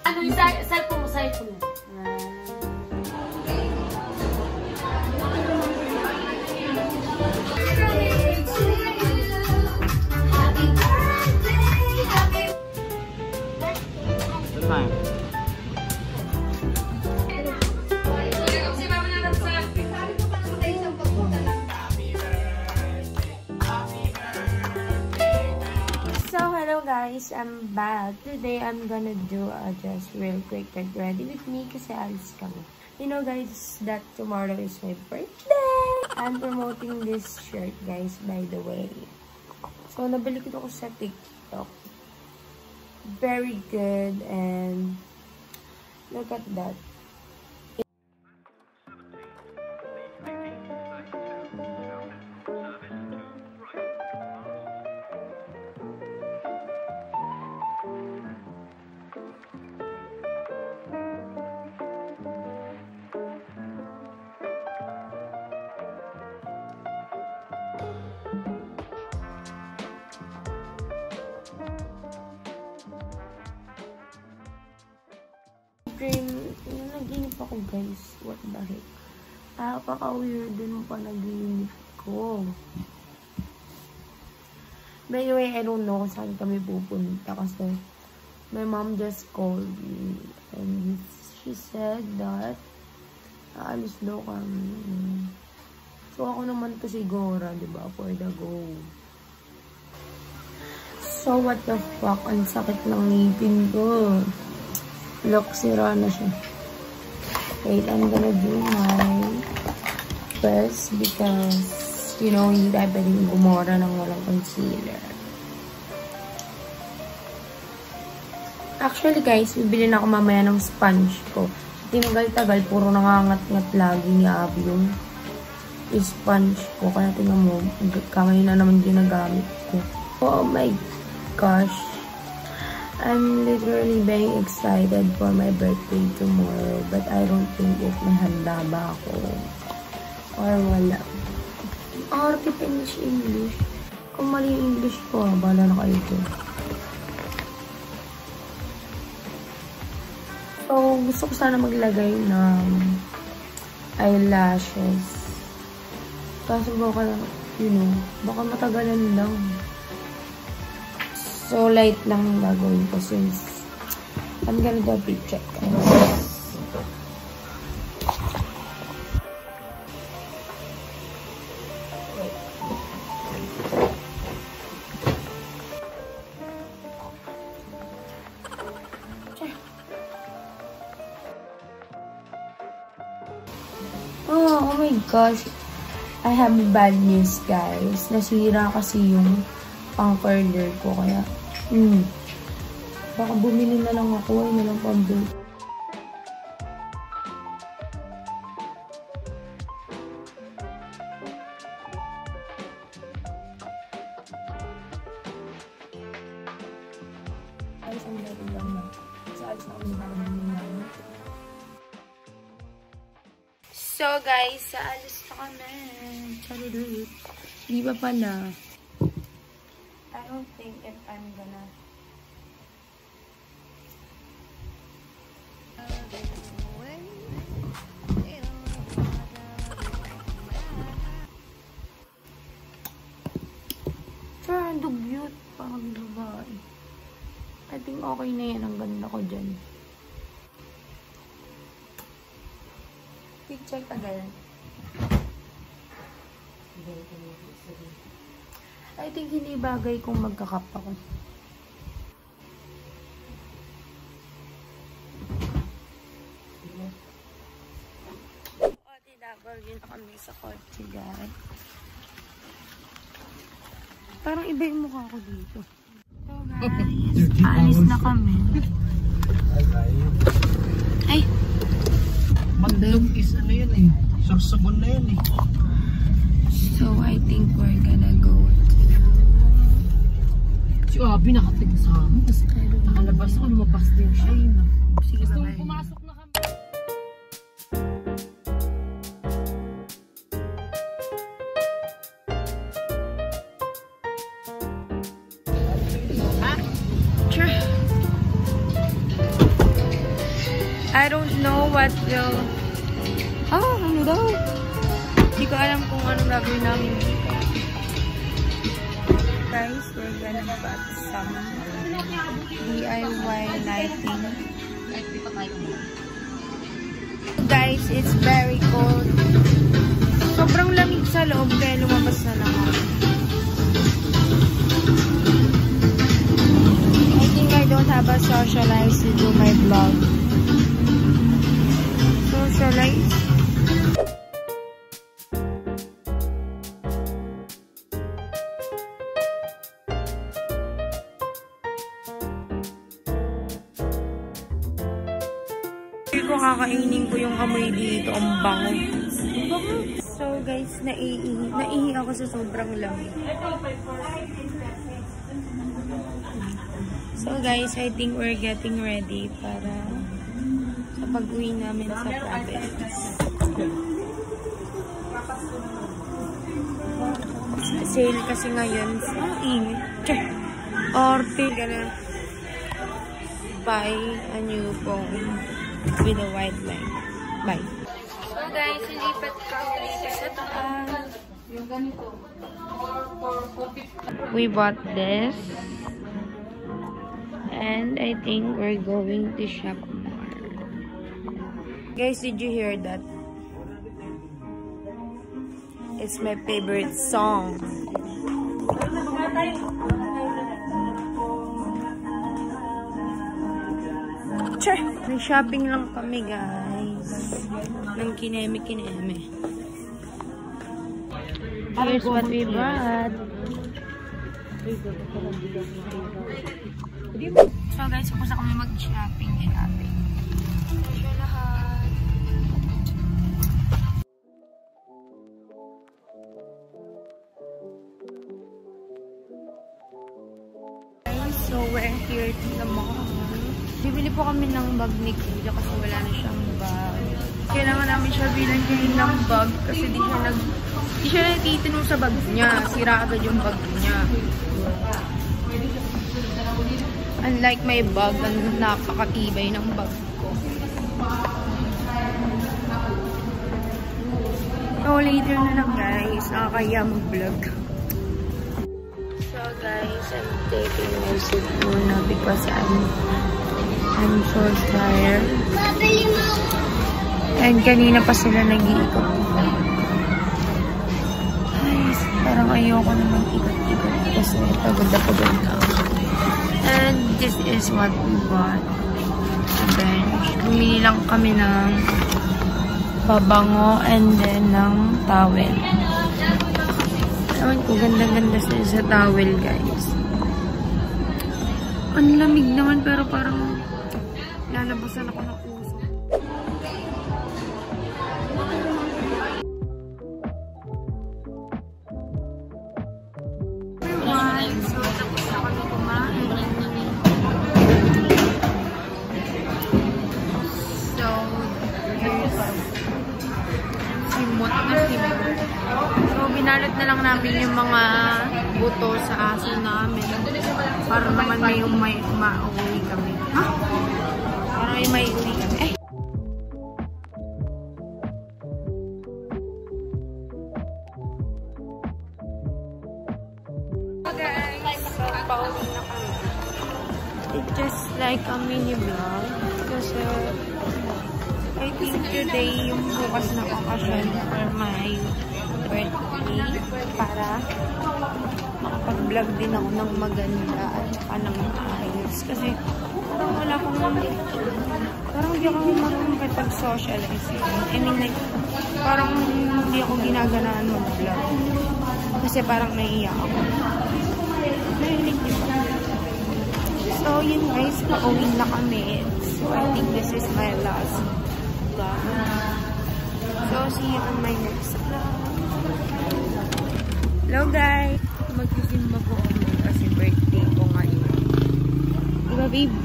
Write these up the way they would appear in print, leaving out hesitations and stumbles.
Ano yung cellphone mo? Cellphone mo. Hello guys, I'm back. Today I'm gonna do just real quick get ready with me kasi alis kami. You know guys that tomorrow is my birthday. I'm promoting this shirt guys by the way. So nabili ko ito sa TikTok. Very good and look at that. Nanaginip ako guys. What the heck? Napaka-weird din pa naginip ko. By the way, I don't know kung saan kami pupunta kasi my mom just called me and she said that aalis daw kami. So ako naman to siguro, diba? For the go. So what the fuck? Ang sakit ng ngipin ko. Look, sira na siya. Wait, I'm gonna do my first because, you know, hindi tayo pwedeng gumora ng walang concealer. Actually, guys, bibili na ako mamaya ng sponge ko. Tinagal-tagal, puro nangangat-ngat lagi ni Abby yung sponge ko. Kaya tingnan mo, kamay na naman ginagamit ko. Oh my gosh. I'm literally being excited for my birthday tomorrow, but I don't think if may handa ba ako or wala. Arte English. Kung mali yung English ko, bala na kayo dyan. So, gusto ko sana maglagay ng eyelashes. Kaso baka, you know, baka matagalan lang. So, light lang gagawin ko since I'm gonna do a big check. Oh my gosh. I have bad news, guys. Nasira kasi yung pang-curler ko, kaya baka bumili na lang ako, ay na lang pambili. Alis ang natin lang na. So, alis na kami naman. So, guys, alis na kami. Charudut. Di ba pala? I don't think if I'm gonna sure, ang dugyot parang babae. I think okay na yan. Ang ganda ko dyan. Quick check again. I think hindi bagay kung magkakap ako. O, tinagawin na kami sa kotse, guys. Parang iba yung mukha ko dito. So, guys, alis na kami. Ay! Mandalog is ano yun eh. Sursabon na yun eh. So, I think we're gonna go. Si Abby nakating sa amin. Tapos nakalabas ako, lumabas din siya yun. Sige, gusto bye. pumasok na kami. I don't know what will... ano daw? Hindi ko alam kung anong gagawin namin dito. Guys, we're gonna put some DIY lighting. Guys, it's very cold. Sobrang lamig sa loob kaya lumabas na lang ako. I think I don't have a socialize to do my vlog. Socialize? Ko kakainin ko yung amoy dito, ang bango. So guys, naihi ako sa sobrang lamig. So guys, I think we're getting ready para sa pag-uwi namin sa province. Sale kasi ngayon. Orte, gonna buy a new phone with a wide length. Bye. So guys, ilipat kami sa taas. Yung ganito. We bought this. And I think we're going to shop more. Guys, did you hear that? It's my favorite song. May shopping lang kami, guys. Nang kineme-kineme. Here's what we bought. So guys, tapos na kami mag-shopping. Siya lahat. So we're here to the mall. Bibili po kami ng bag ni Kuya kasi wala na siyang bag. Kailangan namin siya bilang kayo ng bag kasi di siya natitinong sa bag niya. Sira agad yung bag niya. Unlike my bag, ang napakatibay ng bag ko. So later na lang guys, nakakaya mag-vlog. So guys, I'm taking my seat muna because I'm so tired. And kanina pa sila nag-iikot. Guys, parang ayoko naman ikot-ikot kasi pagod na ako. And this is what we bought. A bench. Bumili lang kami ng pabango and then ng towel. Ewan ko, ganda-ganda sa towel, guys. Ang lamig naman pero parang lalabasan ako ng puso. So, tapos na kami kumain. So, here's simot na simot. So, binalot na lang namin yung mga buto sa aso namin. Para naman may mauwi kami. Ha? Para may uwi kami. Guys, so pauwi na kami. It's just like a mini vlog. Kasi I think today yung bukas na occasion for my birthday para makapag-vlog din ako ng maganda at anong maayos. Kasi parang wala akong parang hindi ako marunong kapag-socialize. I mean like, parang hindi ako ginaganaan mag-vlog. Kasi parang naiiyak ako. Nahilig diba? So yun guys, pauwi na kami. So I think this is my last vlog. So see you on my next vlog. Hello guys! Magsisimba po ako kasi birthday ko ngayon. Diba babe?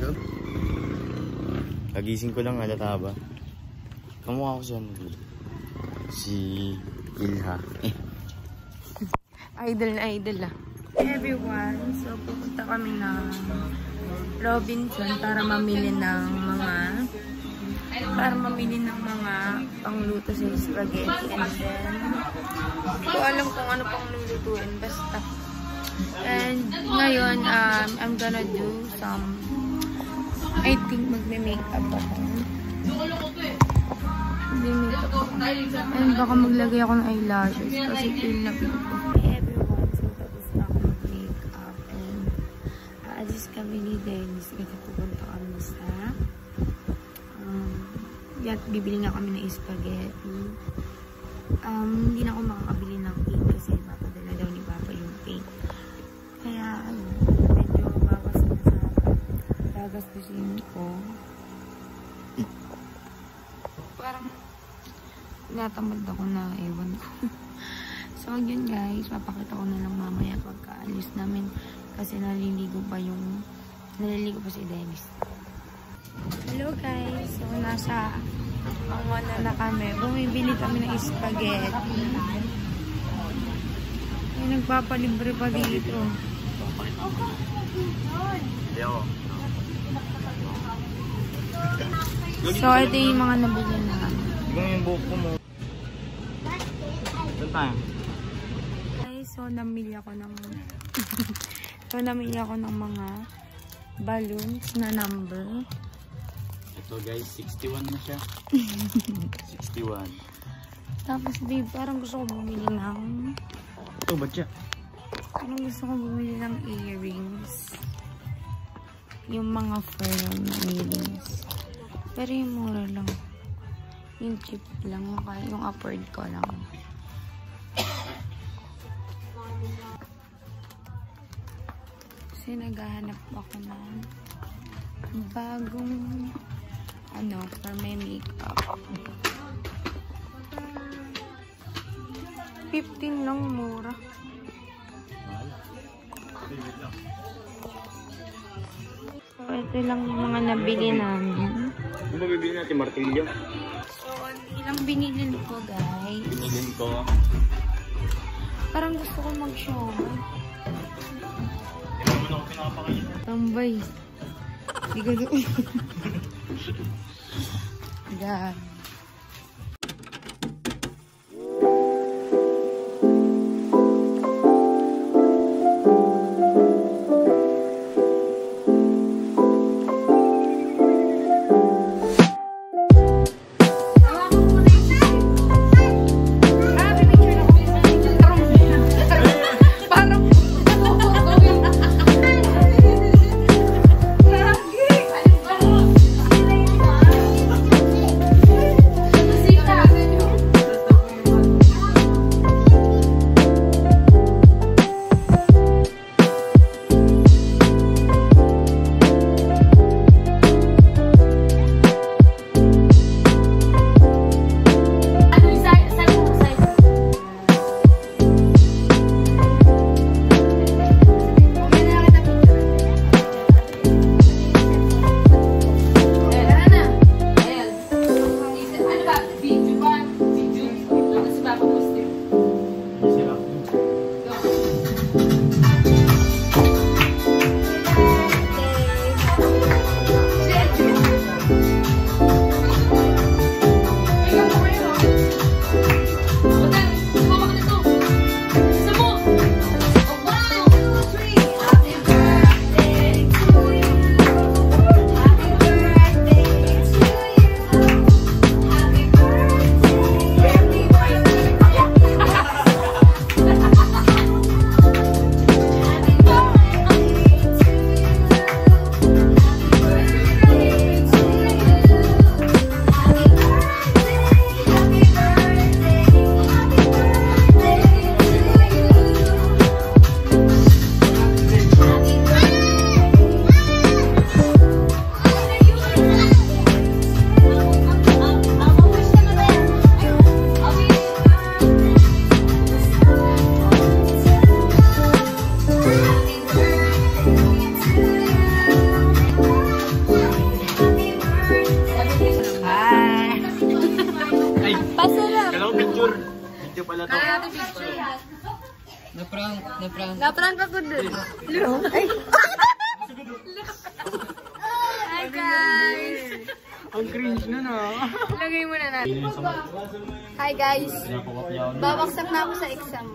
Hello? Kagising ko lang halata ba? Kamukha ko siya si Ilha. Idol na idol ah. Hey everyone, so pupunta kami na Robinson para mamili ng mga pangluto sa spaghetti. And then, hindi ko alam kung ano pang lulutuin. Basta. And ngayon, I'm gonna do some, I think magme-makeup ako. Magme-makeup ako. And baka maglagay ako ng eyelashes kasi feel na feel ko. Hey everyone, so tapos na ako mag-makeup. And aalis kami ni Dennis kasi pupunta kami sa bibili nga kami ng spaghetti. Hindi na ako makakabili ng cake kasi papadala daw ni Papa yung cake. Kaya, medyo bawas na sa gagastusin ko. Parang natamad ako na ewan ko. So, yun guys, papakita ko na lang mamaya pagkaalis namin kasi naliligo pa si Dennis. Hello guys, so nasa na kami. Bumibili kami ng spaghetti. May nagpapalibre pa dito. So, ito yung mga nabili namin. Tignan mo yung buhok ko mo. Saan tayo? Guys, so namili ako ng mga balloons na number. Ito guys, 61 na siya. 61. Tapos babe, parang gusto ko bumili ng... Ito ba siya? Parang gusto ko bumili ng earrings. Yung mga fur na earrings. Pero yung mura lang. Yung cheap lang. Yung afford ko lang. Kasi naghahanap ako ng bagong for my makeup. 15 lang, mura. So, ito lang yung mga nabili namin. Ano ba bibili natin? Martilyo? So, ilang binilin ko, guys. Binilin ko. Parang gusto ko mag-showman. Hindi naman ako pinapakita. Tambay. Hindi ko doon. Yan. Na-prank. Na-prank ako dun. Ay! guys! Ang cringe na na. Lagay mo na natin. Hi guys! Babaksak na ako sa exam.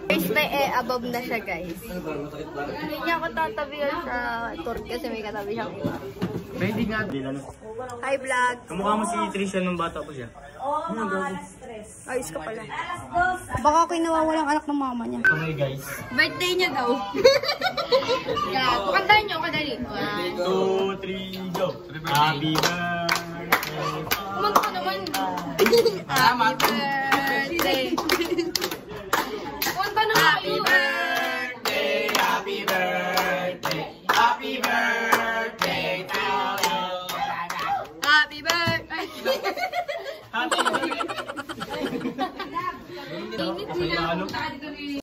Guys, may above na siya guys. Hindi niya ako tatabihan sa tour kasi may katabi siyang iba. Pwede nga. Hi vlog! Kamukha mo si Trisha nung bata pa siya. Ayos ka pala. Baka ako'y nawawalang anak ng mama niya. Kamay guys. Birthday niya daw. Yan, pakantahan niyo, kadali. 2, 3, go! Happy birthday! Kumanta ka naman. Happy birthday. Kumanta na happy birthday. Happy birthday! Happy birthday to you! Happy birthday. Happy birthday!